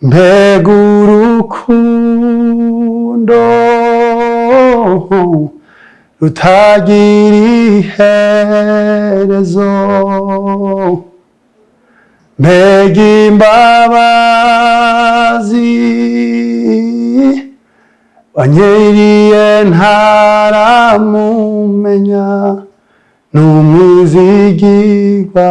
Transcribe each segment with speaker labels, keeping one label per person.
Speaker 1: mbega urukundo rutagira iherezo, mbega imbabazi wanyiriye ntaramumenya, n'umwizigirwa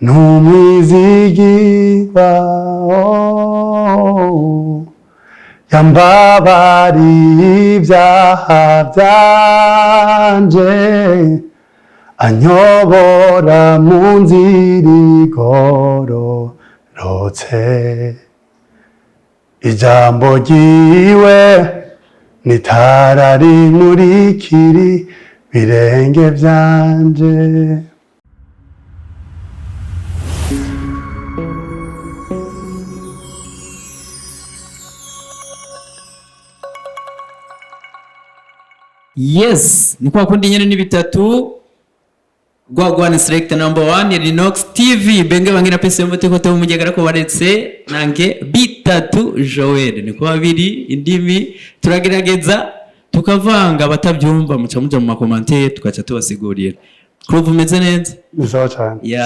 Speaker 1: n'umwizigirwa yambabariye ibyaha byanje, anyobora mu nzira igororotse. Ijambo ryiwe n'itara rimurikira ibirenge byanje.
Speaker 2: Yes, ni kwa kundi nyene ni bitatu. Gwagwane select number 1 Rinox TV benge bangira pese mbote kote umujegara ko baretse nange bitatu Joel ni kwa babiri indimi turagerageza tukavanga abatabyumva muca muja mu makommentaire tukaca tubasigurira. Kuruva umeze neza?
Speaker 1: Bizawa cyane.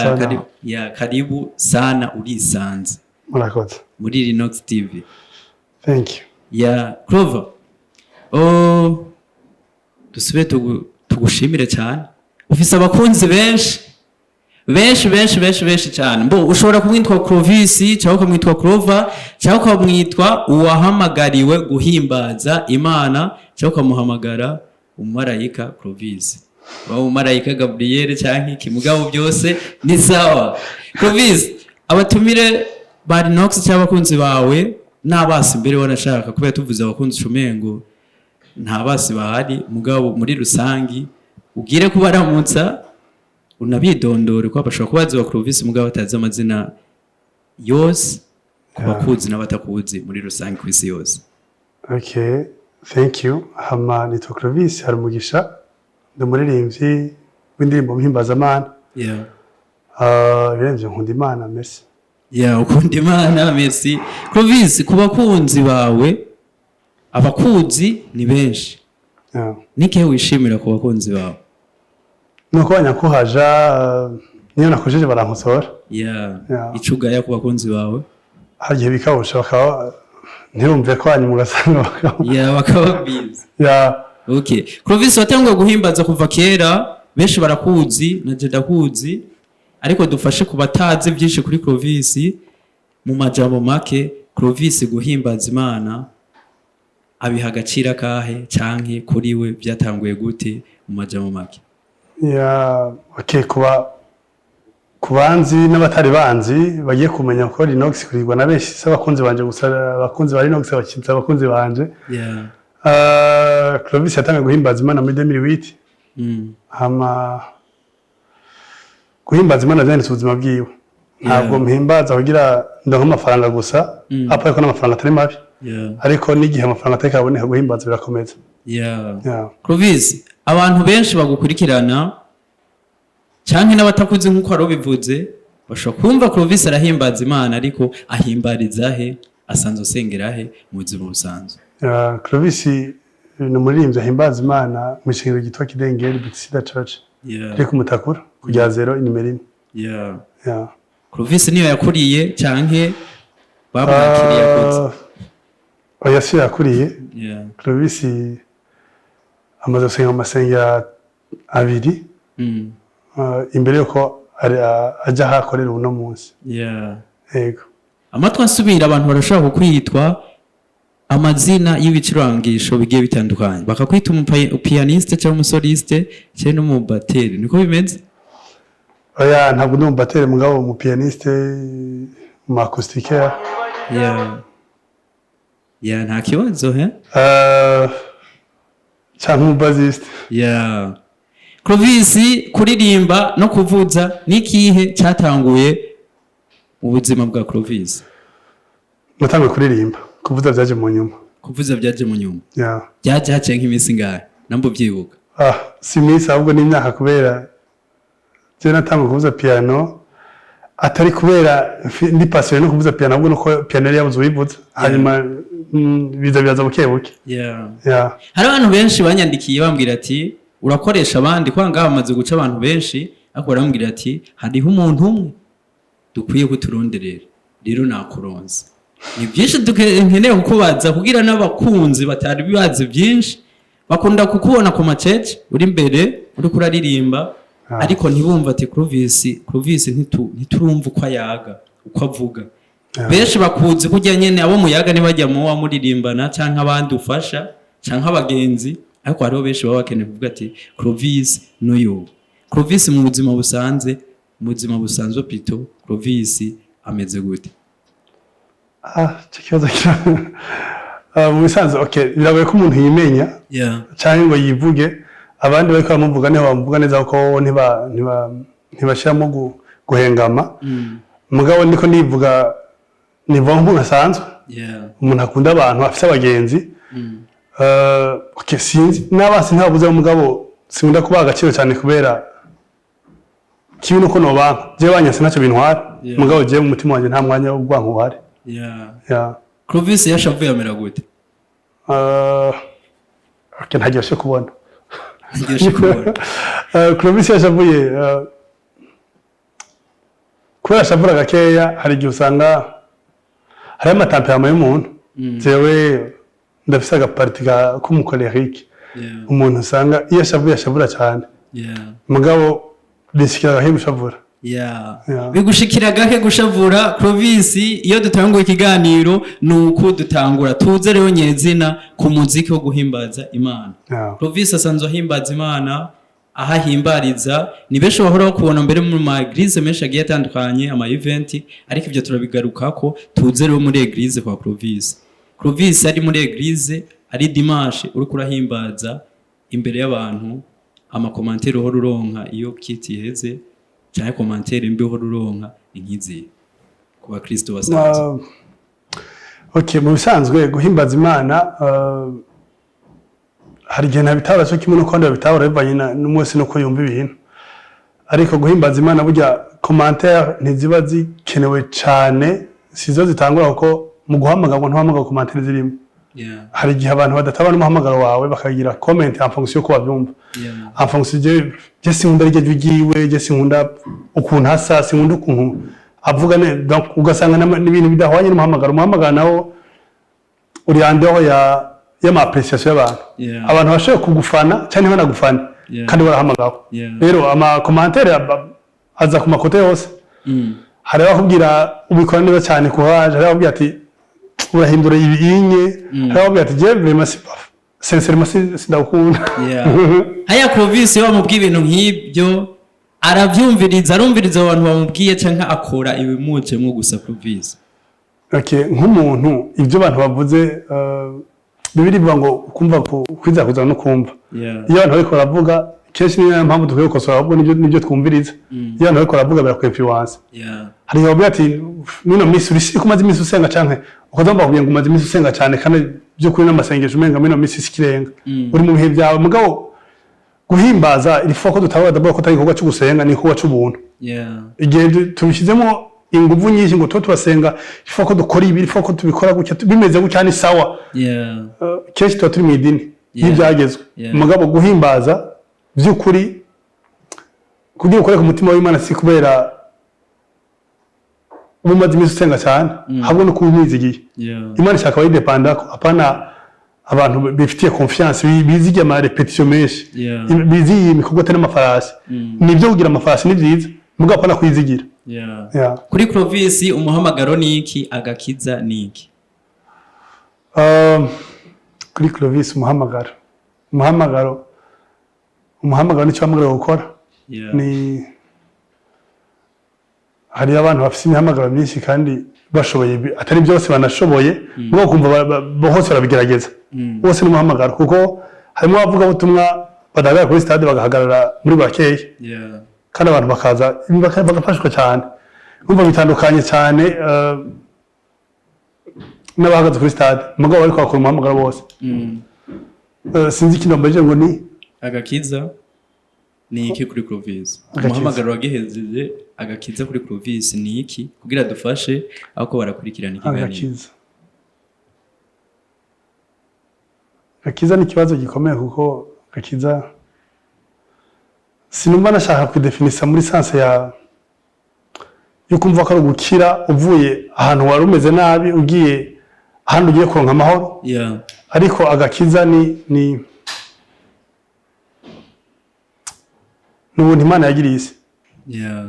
Speaker 2: Karibu sana urisanze.
Speaker 1: Murakoze.
Speaker 2: Muri Rinox TV.
Speaker 1: Thank you.
Speaker 2: Kuruva. Dusube tugushimire cyane. Ufise abakunzi benshi cyane. Mbo ushobora kumwitwa Clovis cyangwa kumwitwa Clover cyangwa kumwitwa uwahamagariwe guhimbaza Imana cyangwa kumuhamagara umumarayika Clovis. Ba umumarayika Gabriel cyangwa iki mugabo byose ni sawa. Clovis, abatumire ba Rinox cyangwa abakunzi bawe n'abasi mbere wanashaka kubera tuvuze abakunzi cumengo nta basi bahari mugabo muri rusangi ugire kubaramutsa unabidondore ko bashobora kubaza wa Clovis mugabo batazi amazina yose kubakuzi n'abatakuzi muri rusangi kwisi yose.
Speaker 1: Okay, thank you. Hama nitwa Clovis Harumugisha, ndumuririmbyi w'indirimbo mpimbaza-Mana. Birenze nkunda Imana, merci.
Speaker 2: Ukunda Imana, merci. Clovis, kubakunzi bawe abakunzi ni benshi. Nike wishimira ku bakunzi bawe?
Speaker 1: Nuko banyakuhaja niyo nakujeje barankosora.
Speaker 2: Icugaya ku bakunzi bawe?
Speaker 1: Hagiye bikabusha bakaba ntirumve ko wanyu mugasanga bakaba.
Speaker 2: Bakababiza. Okay. Clovis watangwa guhimbaza kuva kera, benshi barakuzi na je ndakuzi, ariko dufashe kubatazi byinshi kuri Clovis mu majambo make. Clovis guhimbaza Imana abiha agaciro kahe canke kuri we byatanguye gute mu majambo make? Okay, kubanzi n'abatari banzi bagiye kumenya ko Rinox kurigwa na benshi s'abakunzi banje gusa, abakunzi ba Rinox bakitsa abakunzi banje. Clovis yatangiye guhimbaza Imana muri 2008. Hama guhimbaza Imana byanditse ubuzima bwiwe. Ntabwo mpimbaza kugira ndonka amafaranga gusa, apa ko n'amafaranga atari mabi. Ariko n'igihe amafaranga atakaboneka guhimbaza birakomeza. Clovis, abantu benshi bagukurikirana canke n'abatakuzi nkuko ari bivuze bashobora kumva Clovis arahimbaza Imana ariko ahimbariza he, asanzwe sengera he mu buzima busanzwe?
Speaker 1: Clovis ni umuririmbyi ahimbaza Imana mu shingiro gitwa Kidengeri Bitsida Church. Ari kumutakura kujya 0 inimero 1.
Speaker 2: Clovis niyo yakuriye canke babakiriye akoze?
Speaker 1: Yasi yakuriye. Clovis amaze gusenga amasengera abiri imbere yuko ajya hakorera uno munsi. Yego.
Speaker 2: Amatwa nsubira abantu barashaka kwitwa amazina y'ibicurangisho bigiye bitandukanye, bakakwita umupianiste cyangwa umusoliste cyangwa n'umubateri, niko bimeze?
Speaker 1: Ntabwo ndi umubateri mugabo umupianiste, mu acoustique.
Speaker 2: Nta kibazo he?
Speaker 1: Cyangwa umubaziste.
Speaker 2: Clovis, kuririmba no kuvuza nikihe cyatanguye mu buzima bwa Clovis?
Speaker 1: Natangiye kuririmba, kuvuza byaje mu nyuma.
Speaker 2: Kuvuza byaje mu nyuma? Byaje hacenga imisi ngahe? Nambo byibuka.
Speaker 1: Si imisi ahubwo ni imyaka kubera je natanga kuvuza piano atari kubera ndi passionné no kuvuza piano ahubwo nuko piano yari yabuze uyivuza hanyuma biza buke buke.
Speaker 2: Hari abantu benshi banyandikiye bambwira ati urakoresha abandi kwanga bamaze guca abantu benshi akora bambwira ati hariho umuntu umwe dukwiye kuturonderera rero nakuronze. Ni byinshi dukeneye kukubaza kugira n'abakunzi batari bibaze byinshi bakunda kukubona ku macece uri imbere uri kuraririmba ariko ntibumva ati Clovis ntiturumva uko ayaga uko avuga. Benshi bakuzi kujya nyene abo muyaga nibajya mu wa muririmbana canke abandi ufasha canke abagenzi ariko hariho benshi baba bakeneye kuvuga ati Clovis n'uyu. Clovis mu buzima busanzwe pito Clovis ameze gute?
Speaker 1: Kibazo mu bisanzwe biragoye ko umuntu yimenya cyangwa ngo yivuge abandi bariko bamuvuga ne bamuvuga neza ko ntibashiramo guhengama mugabo ndiko nivuga nivuga nk'umuntu asanzwe umuntu akunda abantu afite abagenzi sinzi n'abasi ntabuze umugabo sinkunda kubaha agaciro cyane kubera kibi nuko nobanka je banyase ntacyo bintwara mugabo je mu mutima wanje nta mwanya wo gwanka uhari.
Speaker 2: Clovis yashavuye amera gute?
Speaker 1: Ntaryoshe kubona. Clovis yashavuye kubera ashavura gakeya hari igihe usanga hari amatamperama y'umuntu jewe ndafise agaparti k'umukolerique umuntu usanga iyo ashavura cyane mugabo bishikira gahe gushavura.
Speaker 2: Bigushikira gahe gushavura Clovis iyo dutanguye ikiganiro nuko dutangura tuze rero nyezina ku muziki wo guhimbaza Imana. Clovis asanzwe ahimbaza Imana ahahimbariza ni benshi bahora kubona mbere mu ma église menshi agiye atandukanye ama event ariko ibyo turabigarukako tuze rero muri église kwa Clovis ari muri église ari dimanche uri kurahimbaza imbere y'abantu ama commentaire ho ruronka iyo kiti heze cyane commentaire mbi ho ruronka inkizi ku bakristo basanzwe.
Speaker 1: Mu bisanzwe guhimbaza Imana hari igihe ntabitahura cyo kimwe n'uko ndabitahura bivanye n'umunsi nuko yumva ibintu ariko guhimbaza Imana burya commentaire ntiziba zikenewe cyane sizo zitangura kuko mu guhamagarwa ntuhamagara commentaire zirimo. Hari igihe abantu badatabana umuhamagaro wawe bakagira comment en fonction ko babyumva en fonction je sinkunda rye jugiwe je sinkunda ukuntu hasa sinkunda ukuntu avuga donc ugasanga n'ibintu bidahwanye n'umuhamagaro nawo uri andeho ya ma appréciation y'abantu abantu bashobora kugufana cyane banagufana kandi barahamagara rero ama commentaire aza ku makote yose hari abakubwira ubikora neza cyane kuhaje hari abakubwira ati urahindura ibinye hari abakubwira ati je vraiment sincèrement sindakunda.
Speaker 2: Haya Clovis yo bamubwiye ibintu nk'ibyo arabyumviriza arumviriza abantu bamubwiye canka akora ibimuje mwo gusa Clovis.
Speaker 1: Nk'umuntu ibyo abantu bavuze bibiri bivuga ngo kumva kwiza kuza no kumva iyo abantu bariko baravuga kenshi niyo mpamvu dukwiye gukosora ahubwo nibyo twumviriza iyo abantu bariko baravuga birakwepiwanse hari abavuga ati nino misi uri kumaze imisi usenga canke ukazamba kugira ngo umaze imisi usenga cyane kandi byo kuri n'amasengesho umenga mino misi sikirenga uri mu bihe byawe mugabo guhimbaza ilifoko dutabaza dabwo ko atari igikorwa cyo gusenga ni igikorwa cy'ubuntu igihe tubishizemo inguvu nyinshi ngo turasenga ilifoko dukora ibi ilifoko tubikora gutya bimeze gutya ni sawa kenshi tuba turi mu idini n'ibyagezwe mugabo guhimbaza by'ukuri kugira ukore ku mutima w'Imana si kubera umaze imisi usenga cyane habwo no kubizigiye Imana ishaka bayidepanda apana abantu bifitiye confiance bizigiye ama repetition menshi bizigiye imikogote n'amafarasi nibyo kugira amafarasi ni byiza mugabo apana kwizigira.
Speaker 2: Kuri Clovis umuhamagaro ni iki agakiza ni iki?
Speaker 1: Kuri Clovis umuhamagaro nicyo hamagara gukora ni hari abantu bafite imihamagaro myinshi kandi bashoboye atari byose banashoboye ngo kumva bose barabigerageza bose n'umuhamagaro kuko harimo abavuga ubutumwa badahagarara kuri stade bagahagarara muri bakeya kandi abantu bakaza bagafashwa cyane umva bitandukanye cyane n'abahagaze kuri stade mugabo bari kwakora umuhamagaro bose sinzi ikintu mbaje ngo ni
Speaker 2: agakiza ni iki kuri Clovis
Speaker 1: Agakiza.
Speaker 2: umuhamagaro wagehejeje agakiza kuri Clovis ni iki kugira dufashe ako barakurikirana ikiganiro
Speaker 1: Gakiza ni ikibazo gikomeye kuko Gakiza sinumva nashaka kwidefinisa muri sanse yo kumva ko ari gukira uvuye ahantu wari umeze nabi ugiye ahantu ugiye kuronka amahoro
Speaker 2: yeah
Speaker 1: ariko agakiza ni n'ubuntu Imana yagiriye isi
Speaker 2: yeah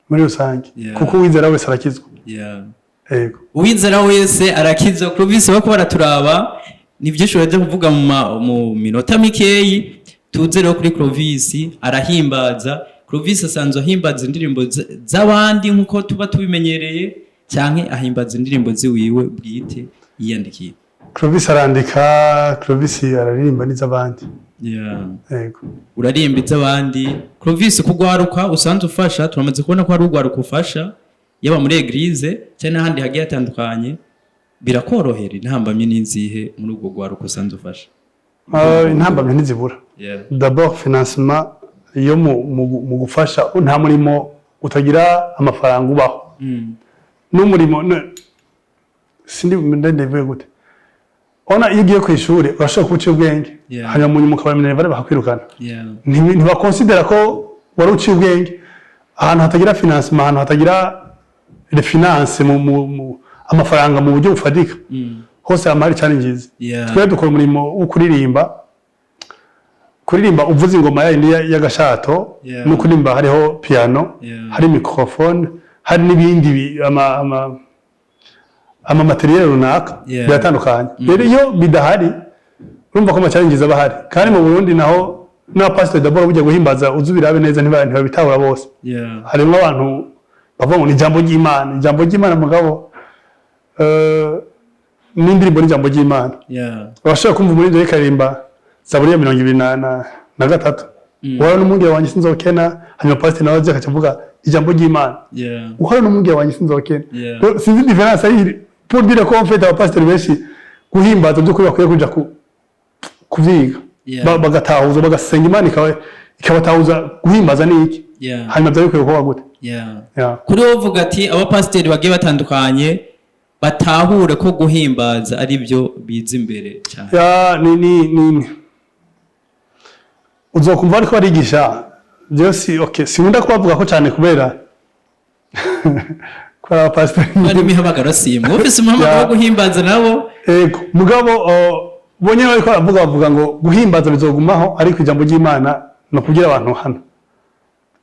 Speaker 1: muri rusange
Speaker 2: Yeah.
Speaker 1: kuko uwizera wese arakizwa
Speaker 2: yeah
Speaker 1: yego
Speaker 2: uwizera wese arakizwa Clovis bako baraturaba ni byinshi byo kuvuga mu minota mikeyi tuze rero kuri Clovis arahimbaza Clovis asanzwe ahimbaza indirimbo z'abandi nkuko tuba tubimenyereye cyangwa ahimbaza indirimbo ziwiwe bwite yiyandikiye
Speaker 1: Clovis arandika Clovis araririmba n'iz'abandi
Speaker 2: yeah
Speaker 1: yego
Speaker 2: urarimba iz'abandi Clovis kugwaruka usanzwe ufasha turamaze kubona ko ari ugwaruka ufasha yaba muri eglise cyane n'ahandi hagiye hatandukanye birakorohera intambamye n'inzihe muri ubwo gwaruka usanzwe ufasha
Speaker 1: intambamye ntizibura
Speaker 2: yeah
Speaker 1: d'abord financement iyo mu gufasha nta murimo utagira amafaranga ubaho n'umurimo sindi ndevuye gute ona iyo ugiye ku ishuri urashobora kuba uciye ubwenge
Speaker 2: Yeah.
Speaker 1: hanyuma mu nyuma ukabamenyera bari bakakwirukana
Speaker 2: yeah
Speaker 1: ntibakonsidera ko wari uciye ubwenge ahantu hatagira financement ahantu hatagira refinance amafaranga mu buryo bufatika hose amahari challenges
Speaker 2: Yeah.
Speaker 1: twe dukora umurimo wo kuririmba uvuza ingoma yindi y'agashato
Speaker 2: Yeah.
Speaker 1: no kuririmba hariho piano
Speaker 2: Yeah.
Speaker 1: hari microphone hari n'ibindi ama materiel runaka
Speaker 2: Yeah.
Speaker 1: biratandukanye rero iyo bidahari urumva ko challenges aba hari kandi mu Burundi naho na pastor d'abord bujya guhimbaza uzubirabe neza ntibabitahura bose
Speaker 2: yeah
Speaker 1: harimo abantu bavuga ngo ni ijambo ry'Imana mugabo n'indirimbo n'ijambo ry'Imana
Speaker 2: yeah
Speaker 1: urashobora kumva muri ndo y'ikarimba Zaburi ya 23 uhora n'umwungere wanjye sinzokena hanyuma pastor nawe aje akavuga ijambo ry'Imana
Speaker 2: yeah
Speaker 1: uhora n'umwungere wanjye sinzokena
Speaker 2: Yeah.
Speaker 1: sinzi difference ari pour dire ko en fait abapastor benshi guhimbaza byo kuri bakwiye kuja kuvyiga
Speaker 2: Yeah.
Speaker 1: bagatahuza bagasenga Imana ikabatahuza guhimbaza niki
Speaker 2: yeah
Speaker 1: hanyuma byo bikwiye kuba gute
Speaker 2: yeah kuri wowe uvuga ati abapasiteri bagiye batandukanye batahure ko guhimbaza ari byo biza imbere cyane
Speaker 1: ya ni uzokumva ariko barigisha byose okay sinkunda kubavuga ko cyane kubera kwa abapasiteri
Speaker 2: bari mihamagara simba ofisi muhamagara wo guhimbaza nabo
Speaker 1: ego mugabo bonye bariko bavuga ngo guhimbaza bizogumaho ariko ijambo ry'Imana no kugira abantu hano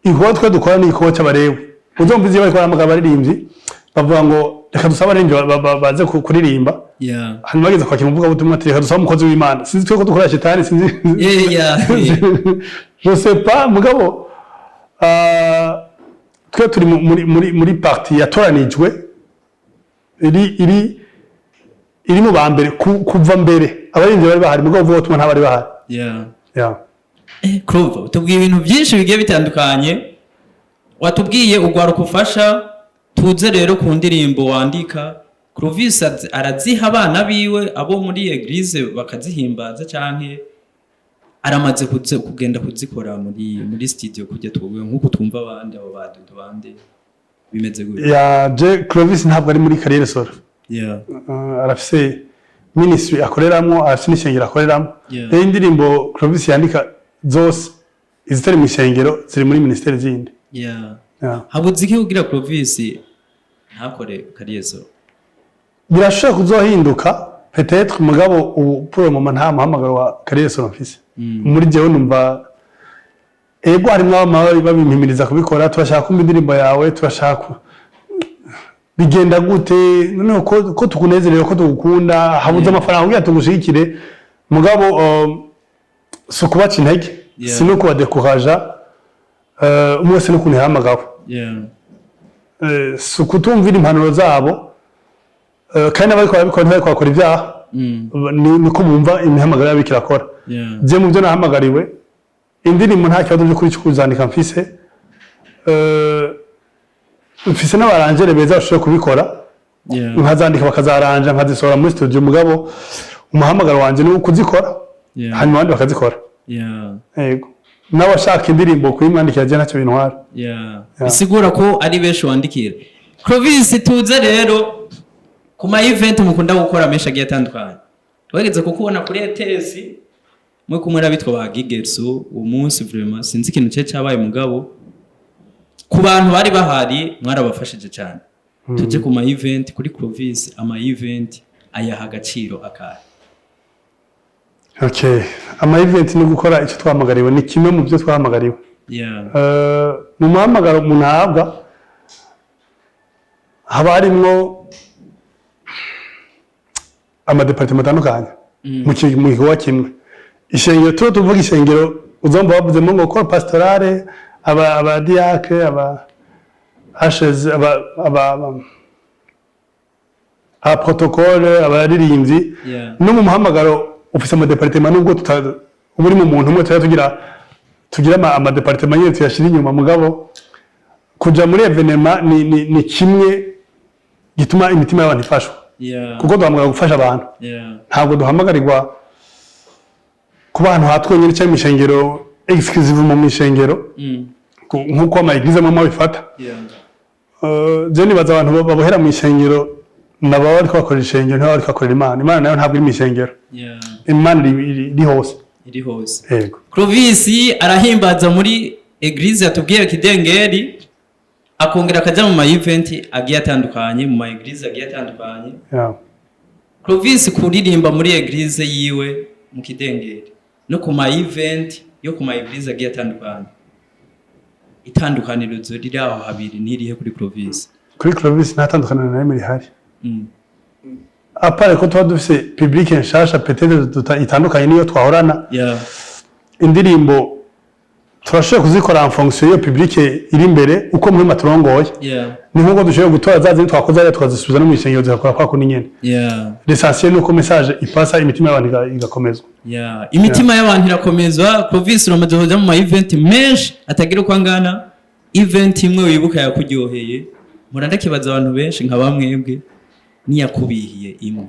Speaker 1: iho twe dukora ni ikoca barewe uzomvize bariko baramagara baririmbyi bavuga ngo reka dusaba abarinzi baze kuririmba
Speaker 2: yeah
Speaker 1: hanyuma bageze kwakira umuvuga butumwa ati reka dusaba umukozi w'Imana sinzi twe ko dukora shetani sinzi
Speaker 2: yeah
Speaker 1: je sais pas mugabo twe turi muri parti yatoranijwe iri mu bambere kuva mbere abarinzi bari bahari mugabo vuba tuma ntabari bahari
Speaker 2: yeah Clovis tubwiye ibintu byinshi bigiye bitandukanye watubwiye ugwaruka ufasha tuze rero ku ndirimbo wandika Clovis araziha abana biwe abo muri eglise bakazihimbaza canke aramaze kugenda kuzikora muri studio kujya twubwe nkuko twumva abandi abo badudu bande bimeze gute
Speaker 1: ya je Clovis ntabwo ari muri carrière solo
Speaker 2: yeah
Speaker 1: arafise ministry akoreramo arafise n'ishengero akoreramo rero indirimbo Clovis yandika zose izitari mu ishengero ziri muri ministeri zindi
Speaker 2: yeah
Speaker 1: yeah
Speaker 2: habuze iki kugira Clovis ntakore carrière solo
Speaker 1: birashobora kuzohinduka peut-être mugabo pour le moment nta muhamagaro wa carrière solo mfise muri jewe numva ego harimo abamawe babimpimiriza kubikora turashaka kumva indirimbo yawe turashaka bigenda gute noneho ko tukunezerera ko tugukunda habuze amafaranga kugira tugushikire mugabo so kubaca intege sino kubadekuraja umwese no kuntu yahamagawe so kutumvira impanuro zabo kandi abariko barabikora ntibariko bakora ibyaha niko bumva imihamagaro yabo ikirakora je mu byo nahamagariwe indirimbo nta kibazo byo kuri cyo kuzandika mfise mfise n'abarangere beza bashobora kubikora nkazandika bakazaranja nkazisohora muri studio mugabo umuhamagaro wanje ni kuzikora hanyuma abandi bakazikora yego n'abashaka indirimbo kuyimwandikira je ntacyo bintwara.
Speaker 2: Bisigura ko ari benshi wandikira. Clovis tuze rero ku ma event mukunda gukora menshi agiye atandukanye. Twageze kukubona kuri ETS mwe kumwe n'abitwa ba Gigerso umunsi vraiment sinzi ikintu cye cyabaye mugabo ku bantu bari bahari mwarabafashije cyane. Tuje ku ma event kuri Clovis ama event ayaha agaciro akahe.
Speaker 1: Okay, ama event no gukora icyo twahamagariwe ni kimwe mu byo twahamagariwe. Mu muhamagaro umuntu ahabwa haba harimwo amadepartement atandukanye mu gikorwa kimwe. Ishengero tuvuga ishengero uzomba bavuzemo ngo ko pastorale aba diake aba ashes aba protocole abaririmbyi no mu muhamagaro ufise amadepartement nubwo uburi mu muntu umwe tugira amadepartement nyine tuyashira inyuma mugabo kuja muri evenema ni kimwe gituma imitima y'abantu ifashwa kuko duhamagara gufasha abantu ntabwo duhamagarirwa ku bantu hatwenyine cyangwa imishengero exclusive mu mishengero nk'uko amayigize mu mabifata je nibaza abantu babohera mu ishengero nabo bari kwakora ishengero nabo bari kwakora Imana nayo ntabwo iri mu ishengero Imana iri hose yego.
Speaker 2: Clovis arahimbaza muri eglise yatubwiye Kidengeri akongera akaja mu ma event agiye atandukanye mu ma eglise agiye atandukanye. Clovis kuririmba muri eglise yiwe mu Kidengeri no ku ma event yo ku ma eglise agiye atandukanye itandukaniro riri aho habiri nirihe kuri Clovis?
Speaker 1: Kuri Clovis nta tandukaniro na rimwe rihari. Apare ko tuba dufise public nshasha peut-être itandukanye niyo twahorana. Indirimbo turashoboye kuzikora en fonction yo public iri imbere uko muri maturongoye. Ni nkuko dushoboye gutora zazi twakoze ari twazisubiza no mu ishengero zikakora kwa ko nyene. L'essentiel nuko message ipasa imitima y'abantu igakomezwa.
Speaker 2: Imitima y'abantu irakomezwa. Clovis uramaze kuja mu ma event menshi atagira uko angana. Event imwe wibuka yakuryoheye murandakibaza abantu benshi nka bamwebwe niyakubihiye imwe.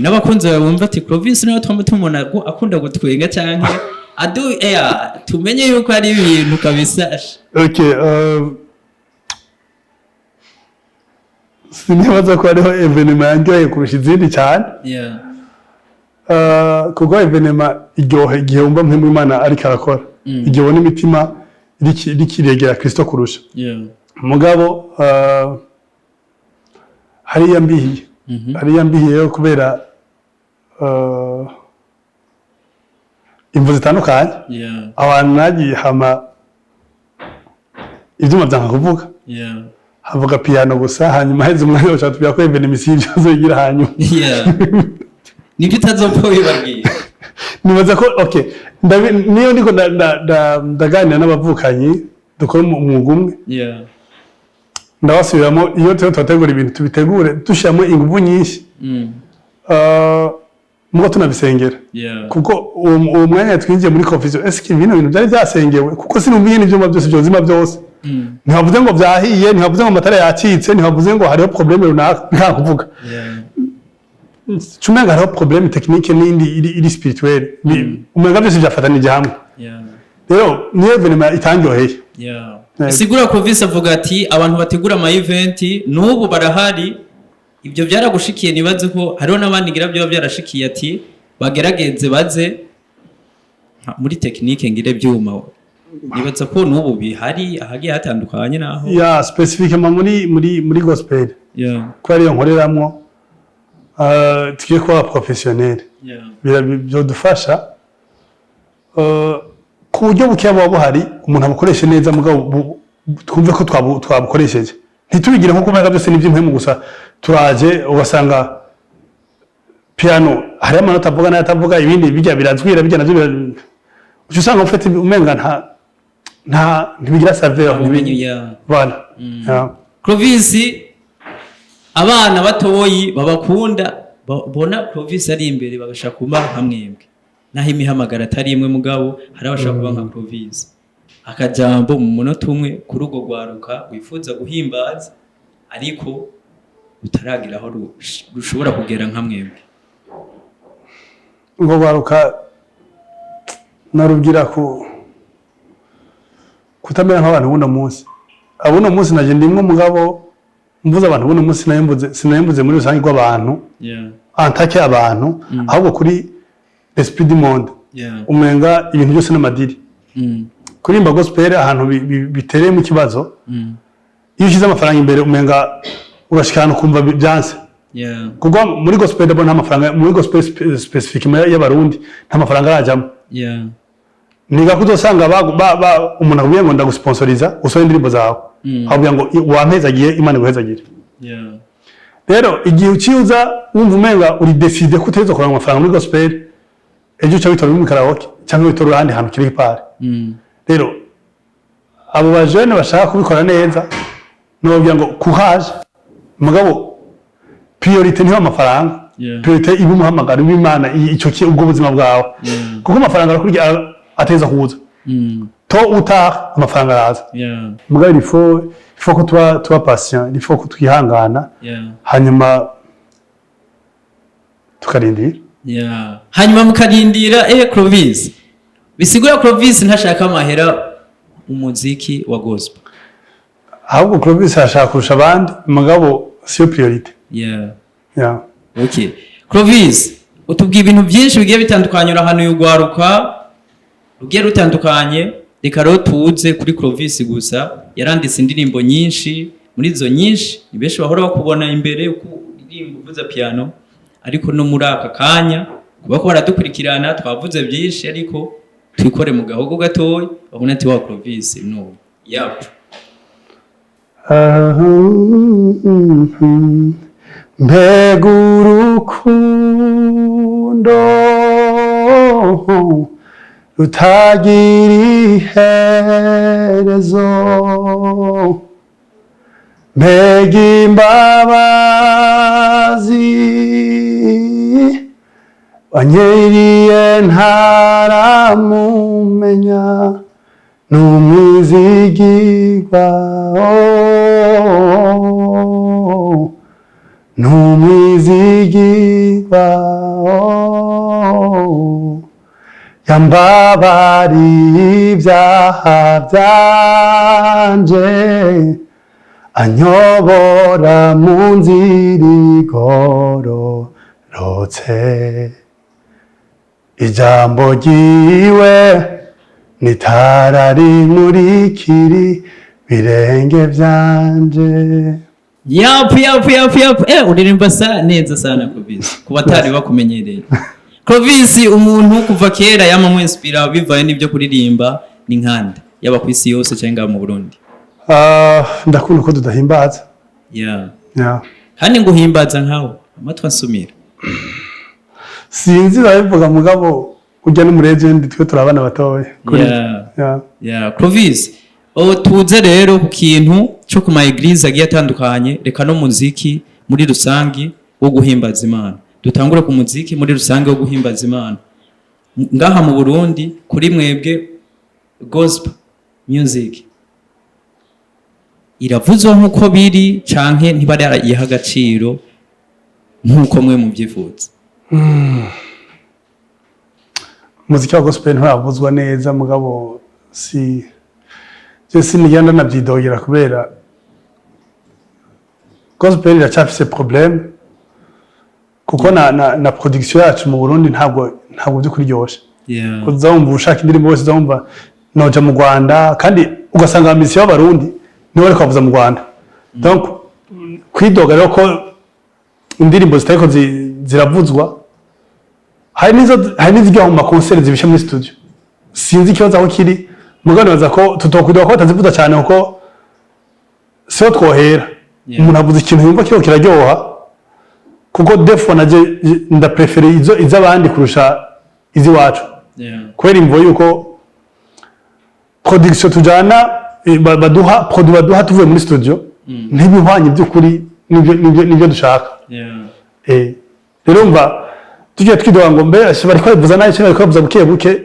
Speaker 2: N'abakunzi bawe bumva ati Clovis niyo tumubona akunda gutwenga cyane tumenye yuko ari ibintu kabisa.
Speaker 1: Okay, sinibaza ko ariho evenement yanjye kurusha izindi cyane. Kuko evenement iryohe igihe wumva mpemu Imana ariko arakora igihe ubona imitima rikiregera Kristo kurusha. Mugabo hariya mbihiye yo kubera imvu zitandukanye abantu nagiye hama ibyuma byanka kuvuga havuga piano gusa hanyuma heze umwanya wose tubya ko evenement ibyo yigira hanyuma
Speaker 2: nibyo utazopfa wibabwiye.
Speaker 1: Nibaza ko okay niyo ndiko ndaganira n'abavukanyi dukora umwuga umwe ndabasubiramo iyo twategura ibintu tubitegure dushiramo ingufu nyinshi muko tunabisengera kuko uwo mwanya twinjiye muri confusion eske ibintu byari byasengewe kuko sinumviye n'ibyuma byose byozima byose ntibavuze ngo byahiye ntibavuze ngo amatara yacitse ntibavuze ngo hariho problème runaka nta kuvuga Chumenga hariho problème technique n'indi iri spirituelle umenga byose byafatanije hamwe rero niyo evenement itangyoheye.
Speaker 2: Sigura Clovis avuga ati abantu bategura ama event n'ubu barahari ibyo byaragushikiye nibaze ko hariho n'abandi ngira byo byarashikiye ati bagerageze baze muri technique ngire byuma nibaza ko n'ubu bihari ahagiye hatandukanye naho
Speaker 1: specifiquement muri gospel ko ariyo nkoreramwo tugiye kuba professionnel byo dufasha ku buryo buke baba buhari umuntu abukoreshe neza mugabo twumve ko twabukoresheje ntitubigire nko kumenya byose nibyo mpemu gusa turaje ugasanga piano hari amanota avuga n'atavuga ibindi bijya birazwira bijya navyo ucyo usanga ufite umenga ntibigira saveur voilà.
Speaker 2: Clovis abana batoyi babakunda bona Clovis ari imbere bagashaka kuba hamwembwe naho imihamagara atari imwe mugabo hari abashaka kuba nka Clovis akajambo mu munota umwe kuri ugo gwaruka wifuza guhimbaza ariko utaragira aho rushobora kugera nka mwembwe.
Speaker 1: ngo baruka narubwira kutamera nk'abantu buno munsi abuno munsi naje ndimwe mugabo mvuze abantu buno munsi sinayembuze muri rusange rw'abantu antake abantu ahubwo kuri l'esprit du monde umenga ibintu byose n'amadiri kurimba gospel ahantu bitereye mu kibazo iyo ushize amafaranga imbere umenga urashikana kumva byanse kuko muri gospel ndabona nta mafaranga muri gospel specific y'abarundi nta mafaranga arajamo niga kuzosanga umuntu akubiye ngo ndagusponsoriza usohoye indirimbo zawe ahubwo ngo wampezagiye Imana iguhezagire rero igihe uciuza wumva umenga uri decide ko uteza kuranga amafaranga muri gospel ejo uca witora muri karaoke cyangwa witora ahandi hantu kiri pare rero abo bajene bashaka kubikora neza nobwira ngo kuhaje mugabo priorite niho amafaranga priorite ibu muhamagara w'Imana icyo ubwo buzima bwawe kuko amafaranga arakurya ateza kuza to uta amafaranga araza mugabo il faut ko tuba patient il faut ko twihangana hanyuma tukarindira
Speaker 2: hanyuma mukarindira Clovis bisigura Clovis ntashaka amahera umuziki wa gospel
Speaker 1: ahubwo Clovis ashaka kurusha abandi mugabo siyo priorite
Speaker 2: okay Clovis utubwiye ibintu byinshi bigiye bitandukanye ahantu y'ugwaruka rugiye rutandukanye reka rero tuze kuri Clovis gusa yaranditse indirimbo nyinshi muri izo nyinshi ni benshi bahora bakubona imbere uko uririmba uvuza piano ariko no muri aka kanya kuba ko baradukurikirana twavuze byinshi ariko twikore mu gahogo gatoya babona ati wa Clovis no
Speaker 1: mbega urukundo rutagira iherezo mbega imbabazi wanyiriye ntaramumenya n'umwizigirwa n'umwizigirwa yambabariye ibyaha byanje anyobora mu nzira igororotse ijambo ryiwe nitara rimurikira birenge byanje
Speaker 2: Yap. Uririmba neza sana Clovis. Kubatari bakumenyereye. Clovis umuntu kuva kera yamamwe inspira bivaye n'ibyo kuririmba ni nkande yaba ku isi yose cyangwa mu Burundi.
Speaker 1: Ndakunda ko tudahimbaza.
Speaker 2: Kandi nguhimbaza nkawe amatwa nsumira.
Speaker 1: Sinzi babivuga mugabo ujya no muri legend twe turabana batoye.
Speaker 2: Clovis tuze rero ku kintu cyo ku ma eglise agiye atandukanye reka no muziki muri rusangi wo guhimbaza Imana dutangura ku muziki muri rusangi wo guhimbaza Imana ngaha mu Burundi kuri mwebwe gospel music iravuzwa nkuko biri canke ntibari yiha agaciro nkuko mwe mu byifuza
Speaker 1: muziki wa gospel nturavuzwa neza mugabo Jesi nigenda nabyidogera kubera gospel iracafise problème kuko na production yacu mu Burundi ntabwo byukuri ryoshe uzumva ushaka indirimbo wese uzumva noja mu Rwanda kandi ugasanga amisi y'abarundi niwe ariko bavuza mu Rwanda donc kwidoga rero ko indirimbo zitariko ziravuzwa hari n'izijya mu concert zibishe muri studio sinzi ikibazo aho kiri mugani baza ko tutokwidoga ko batazivuza cyane kuko siho twohera umuntu avuze ikintu yumva kiro kiraryoha kuko defo naje ndaprefere iz'abandi kurusha iziwacu kubera imvo yuko production tujana baduha tuvuye muri studio ntibihwanye by'ukuri nibyo dushaka rero mva tugiye twidoga ngo mbe bari kwabivuza nabi cyangwa bari kwabivuza buke buke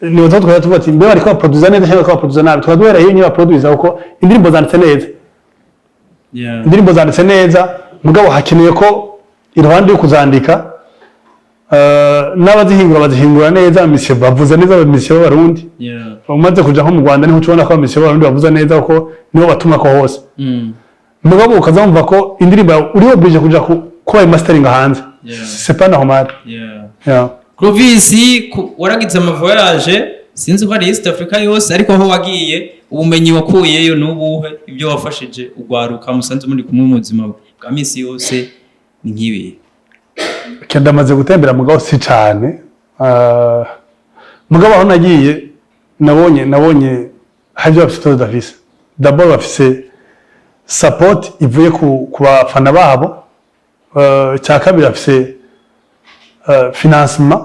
Speaker 1: niyo twatwara tuvuga ati mbe bari kwaproduza neza cyangwa kwaproduza nabi twaduhera iyo nyine baproduza kuko indirimbo zanditse neza indirimbo zanditse neza mugabo hakeneye ko iruhande yo kuzandika n'abazihingura bazihingura neza misyo bavuza neza abamisyo b'abarundi umaze kuja nko mu Rwanda niho ucubona ko abamisyo b'abarundi bavuza neza kuko nibo batuma ko hose mugabo ukazamva ko indirimbo uri oblige kuja kuba mastering hanze c'est pas normal
Speaker 2: Clovis waragize amavoyage sinzi ko ari East Africa yose ariko aho wagiye ubumenyi wakuyeyo n'ubuhe ibyo wafashije ugwaruka musanze muri kumwe mu buzima bwa misi yose ni nkibi
Speaker 1: ndamaze gutembera mugabo si cyane mugabo aho nagiye nabonye habyo bafite Davis d'abord bafise support ivuye ku bafana babo cya kabiri bafise financement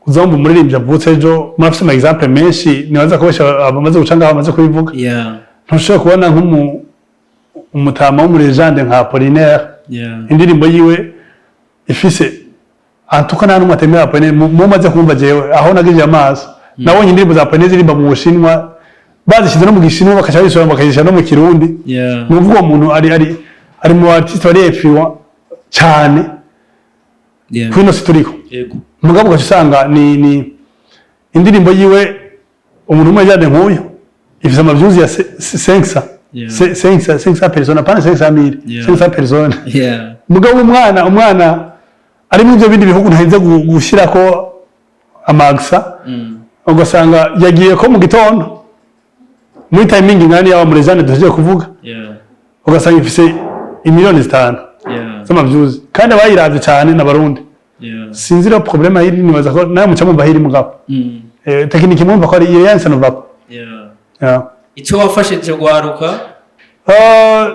Speaker 1: uzomba umuririmbyi avutse ejo murafise ama exemple menshi nibaza kubesha abamaze gucanga bamaze kubivuga ntushobora kubona nk'umutama w'umulegende nka Apollinaire indirimbo yiwe ifise antuka nta numwe atemera Apollinaire mumaze kumva jewe aho nagije amaso nabonye indirimbo za Apollinaire zirimba mu Bushinwa bazishize no mu Gishinwa bakaca bisora bakayisha no mu Kirundi nuvuga uwo muntu ari mu artiste bari influent cyane kwino situriko mugabo ugasanga ni indirimbo yiwe umuntu umwe yajyanye nk'uyu ifise amavyuzi ya 500 personnes pas 500 personnes mugabo umwana ari mu byo bindi bihugu ntahize gushira ko amagsa ugasanga yagiye ko mu gitondo muri timing ngani yawa muri jane duje kuvuga ugasanga ifise imiliyoni 5 z'amavyuzi kandi abayiravye cyane n'abarundi sinzi ro problème yiri nibaza ko nayo mucamo bahiri mugabo technique mumva ko ari iyo yanse no vapa
Speaker 2: icyo wafashije gwaruka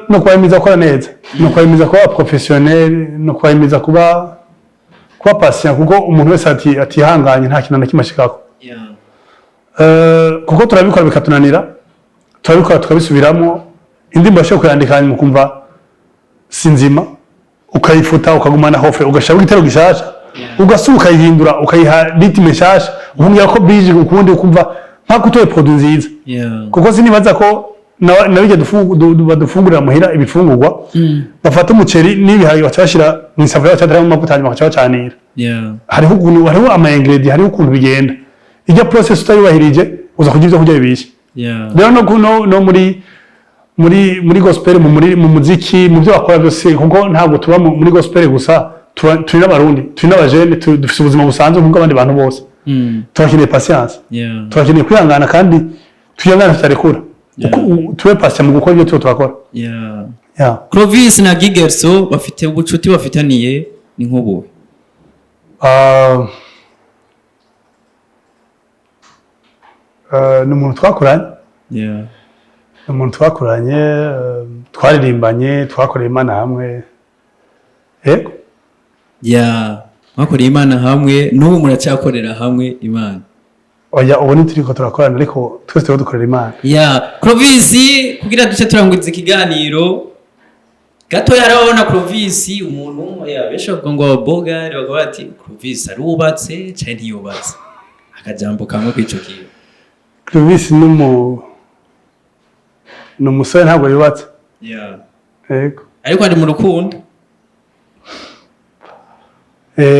Speaker 1: no kwayimiza ko neza no kwayimiza ko professionnel no kwayimiza kuba patient kuko umuntu wese atihanganye nta kintu na kimashikako kuko turabikora bikatunanira turabikora tukabisubiramo indimbo yashoboye kuyandikanya mu kumva sinzima ukayifuta ukagumana hofe ugashaka igitero gishasha ugasuka ukayihindura ukayiha ritme shasha ubundi ko bije ukundi ukumva nta kutoye produit nziza kuko sinibaza ko nabije badufungurira muhira ibifungurwa bafata umuceri n'ibihaye bacashira mu isafuriya bacadira mu mavuta hanyuma bakacanira hariho ama ingredient hariho ukuntu bigenda ijya process utayubahirije uza kugira ibyo kurya bibishe rero no muri gospel mu muziki mu byo bakora byose kuko ntabwo tuba muri gospel gusa turi n'abarundi turi n'abajene dufite ubuzima busanzwe nk'ubwo abandi bantu bose turakeneye patience turakeneye kwihangana kandi twihangana tutarekura tube patient mu gukora ibyo tuba turakora
Speaker 2: Clovis na Gigerso bafite ubucuti bafitaniye ni nk'ubu
Speaker 1: ni umuntu twakoranye twaririmbanye twakoreye Imana hamwe yego
Speaker 2: mwakoreye Imana hamwe n'ubu muracyakorera hamwe Imana
Speaker 1: oya ubu ntituriko turakorana ariko twese turiho dukorera Imana
Speaker 2: Clovis kugira duce turanguriza ikiganiro gato yarabona Clovis umuntu yabesha kuko ngo bogari bakavuga ati Clovis arubatse cyane ntiyubatse akajambo kamwe kwico kiyo
Speaker 1: Clovis n'umusore ntabwo yubatse yego
Speaker 2: ariko ari mu rukundo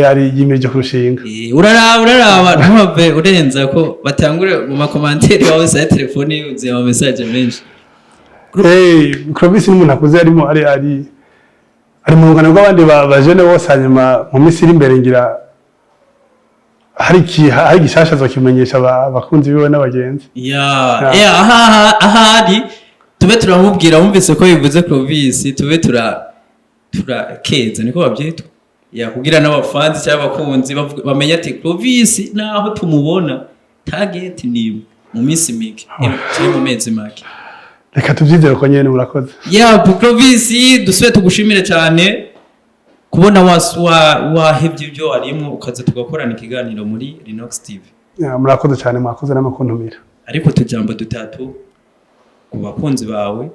Speaker 1: ari yimirije kurushinga
Speaker 2: uraraba ntubave urenza ko batangure mu makomantere wawe sa telefone yuzuye ama message menshi
Speaker 1: Clovis n'umuntu akuze arimo ari mu rugano rw'abandi bajene bose hanyuma mu minsi iri imbere ngira hari gishasha zo kimenyesha abakunzi biwe n'abagenzi
Speaker 2: ahari tube turamubwira wumvise ko bivuze Clovis tube turakeza niko babyitwa kugira n'abafanzi cyangwa abakunzi bamenya ati Clovis naho tumubona target ni mu minsi mike cyangwa mu mezi make
Speaker 1: reka tubyizere ko nyene murakoze
Speaker 2: Clovis dusube tugushimire cyane kubona wahebye ibyo arimo ukaza tugakorana ikiganiro muri Rinox TV
Speaker 1: murakoze cyane mwakoze n'amakuntumira
Speaker 2: ariko tujambo dutatu ku bakunzi bawe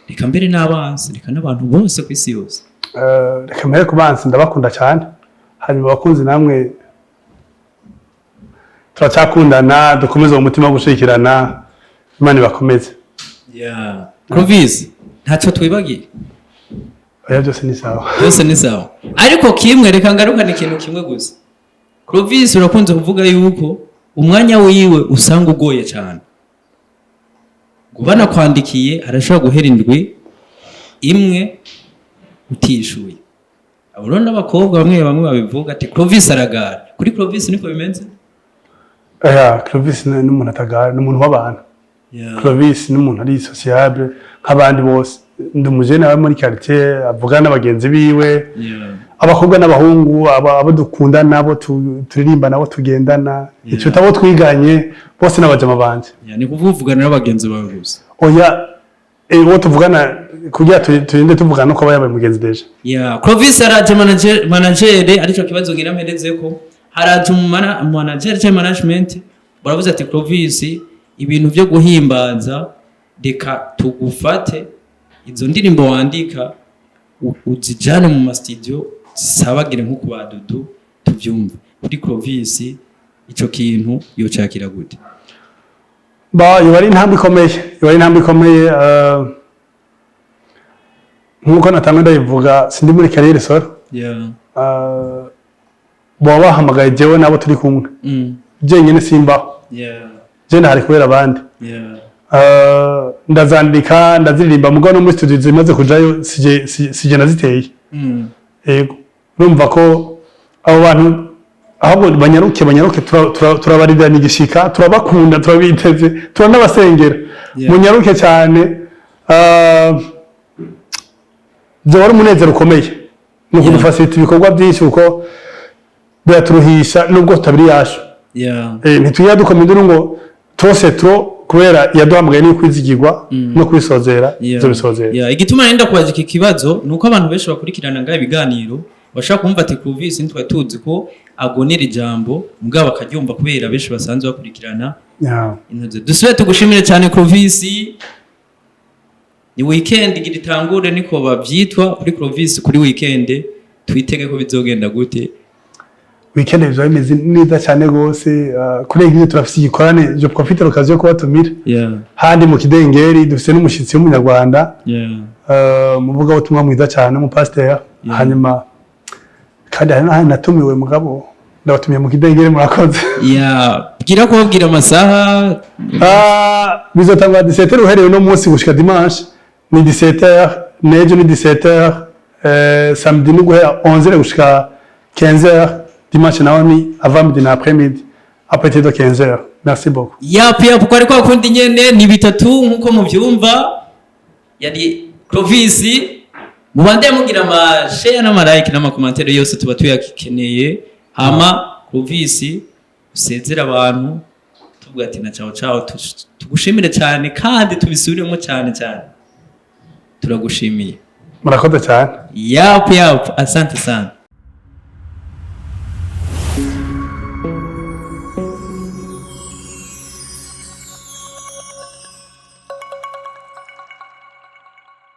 Speaker 2: reka mbere n'abanzi reka n'abantu bose ku isi yose
Speaker 1: reka mbere ku banzi ndabakunda cyane hanyuma abakunzi namwe turacyakundana dukomeze umutima wo gushikirana Imana ibakomeze
Speaker 2: Clovis ntacyo twibagiye
Speaker 1: oya byose ni sawa
Speaker 2: ariko kimwe reka ngarukana ikintu kimwe gusa Clovis urakunze kuvuga yuko umwanya wiwe usanga ugoye cyane. Gubana kwandikiye arashobora guhera indwi imwe utishuye. Abo n'abakobwa bamwe bamwe babivuga ati Clovis aragara. Kuri Clovis niko bimenze?
Speaker 1: Clovis ni umuntu atagara, ni umuntu w'abantu. Clovis ni umuntu ari sociable nk'abandi bose. Ndi umujene wa muri quartier avugana n'abagenzi biwe. Abakobwa n'abahungu abo dukunda nabo turirimba nabo tugendana. Icyo tabo twiganye bose n'abajama banje.
Speaker 2: Ni kuvugana n'abagenzi bawe gusa.
Speaker 1: Oya uwo tuvugana kugira turinde tuvugana uko bayabaye mugenzi deje.
Speaker 2: Clovis araje manager arico kibazo ngira mpereze ko haraje manager cyangwa management baravuze ati Clovis ibintu byo guhimbaza reka tugufate izo ndirimbo wandika uzijane mu ma studio zisabagire nko kuba Dudu tuvyumva. Kuri Clovis ico kintu yocakira gute? Yari intambwe ikomeye nkuko natanga ndayivuga sindi muri carrière solo. Baba bahamagaye jewe nabo turi kumwe. Jenyine simbaho. Je ntari kubera abandi. Ndazandika ndaziririmba mugano muri studio zimaze kujayo sije naziteye. Yego urumva ko abo bantu ahubwo banyaruke turabarira n'igishika turabakunda turabiteze turanabasengera munyaruke cyane. Byari umunezero ukomeye no kudufasita ibikorwa byinshi uko byaturuhisha nubwo tabiri yasho. Ntituya dukomeye ngo tose kubera yaduhamagaye ni kwizigirwa no kwisozera zo bisozera. Igituma nenda kubaza iki kibazo nuko abantu benshi bakurikirana ngaye biganiro bashaka kumva ati Clovis ntitwa tuzi ko agonera ijambo mugabo akaryumva kubera benshi basanzwe bakurikirana. Dusubire tugushimire cyane Clovis. Ni weekend igitangure niko bavyitwa kuri Clovis. Kuri weekend twitege ko bizogenda gute?
Speaker 1: Weekend bizo bimeze neza cyane gose. Kuri igihe turafise igikorane je profite l'occasion ko batumira handi mu Kidengeri dufise n'umushitsi w'umunyarwanda mu vuga ubutumwa mwiza cyane mu pasteur. Hanyuma kandi hari natumiwe mugabo ndabatumiye mu Kidengeri murakoze.
Speaker 2: Bwira ko babwira amasaha
Speaker 1: bizotangwa 17h uhereye no munsi gushika dimanche ni 17h nejo ni 17h samedi ni guhera 11h gushika 15h dimanche naho ni avant-midi na après-midi à partir de 15h. Merci beaucoup.
Speaker 2: Kuko ariko akundi nyene ni bitatu nkuko muvyumva yari Clovis. Mubande mugira ama share na like na commentaire yose tuba tuyakeneye. Hama Clovis usezera abantu tuvuga ati na ciao tugushimire cyane kandi tubisubiremo cyane turagushimiye.
Speaker 1: Murakoze cyane.
Speaker 2: Asante sana.